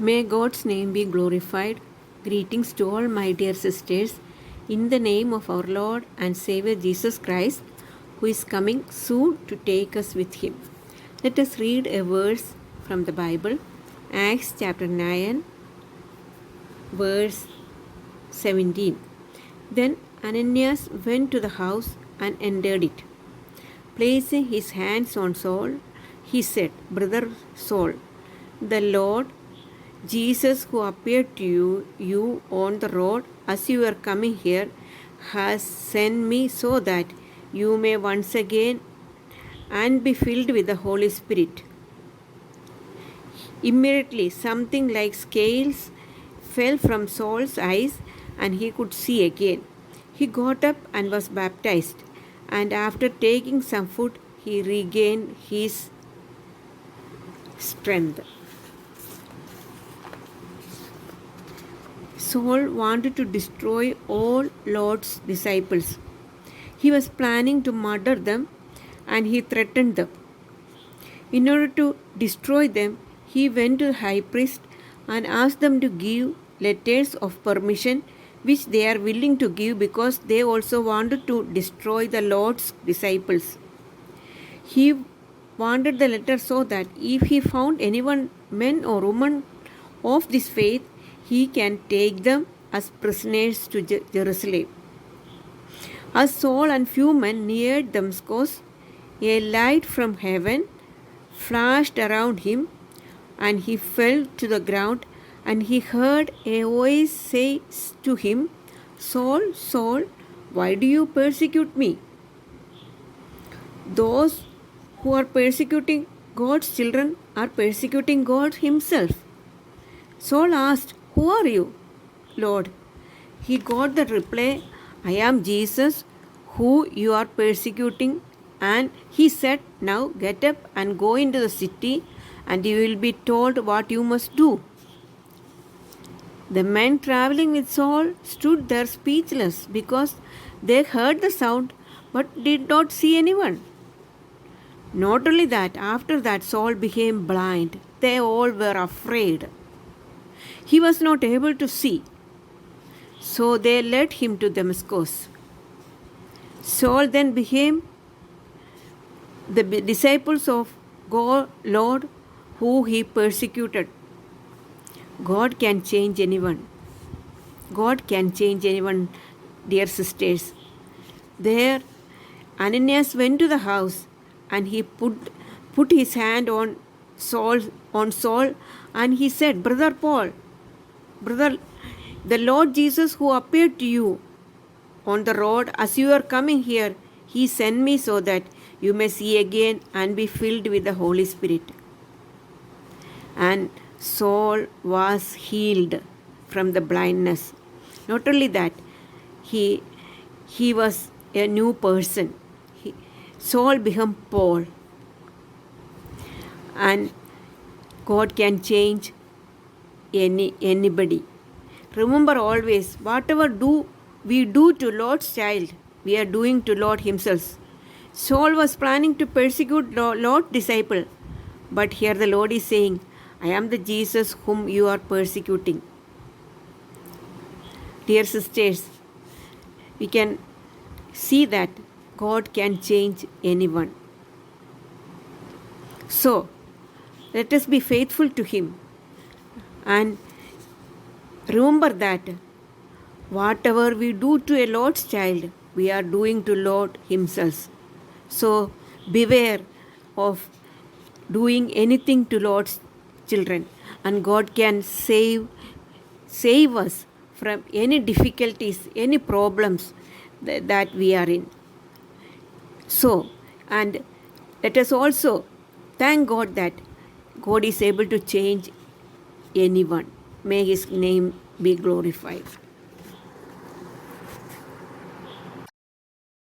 May God's name be glorified. Greetings to all my dear sisters, in the name of our Lord and Savior Jesus Christ, who is coming soon to take us with Him. Let us read a verse from the Bible, Acts chapter 9, verse 17. Then Ananias went to the house and entered it. Placing his hands on Saul, he said, "Brother Saul, the Lord Jesus, who appeared to you on the road as you were coming here, has sent me so that you may once again and be filled with the Holy Spirit." Immediately, something like scales fell from Saul's eyes, and he could see again. He got up and was baptized, and after taking some food, he regained his strength. Saul wanted to destroy all Lord's disciples. He was planning to murder them, and he threatened them. In order to destroy them, he went to the high priest and asked them to give letters of permission, which they are willing to give because they also wanted to destroy the Lord's disciples. He wanted the letter so that if he found anyone, men or women of this faith, he can take them as prisoners to Jerusalem. As Saul and few men neared Damascus, a light from heaven flashed around him, and he fell to the ground, and he heard a voice say to him, "Saul, Saul, why do you persecute me?" Those who are persecuting God's children are persecuting God Himself. Saul asked, "Who are you, Lord?" He got the reply, "I am Jesus, who you are persecuting." And he said, "Now get up and go into the city, and you will be told what you must do." The men traveling with Saul stood there speechless because they heard the sound but did not see anyone. Not only that, after that Saul became blind. They all were afraid. He was not able to see, so they led him to Damascus. Saul then became the disciples of God, Lord, who he persecuted. God can change anyone. God can change anyone, dear sisters. There, Ananias went to the house, and he put his hand on Saul, and he said, "Brother Paul, brother, the Lord Jesus, who appeared to you on the road as you are coming here, he sent me so that you may see again and be filled with the Holy Spirit." And Saul was healed from the blindness. Not only that, he was a new person. Saul became Paul. And God can change anybody. Remember always, whatever we do to Lord's child, we are doing to Lord Himself. Saul was planning to persecute Lord's disciple, but here the Lord is saying, "I am the Jesus whom you are persecuting." Dear sisters, we can see that God can change anyone. So, let us be faithful to Him and remember that whatever we do to a Lord's child, we are doing to Lord Himself. So, beware of doing anything to Lord's children, and God can save us from any difficulties, any problems that we are in. So, and let us also thank God that God is able to change anyone. May His name be glorified.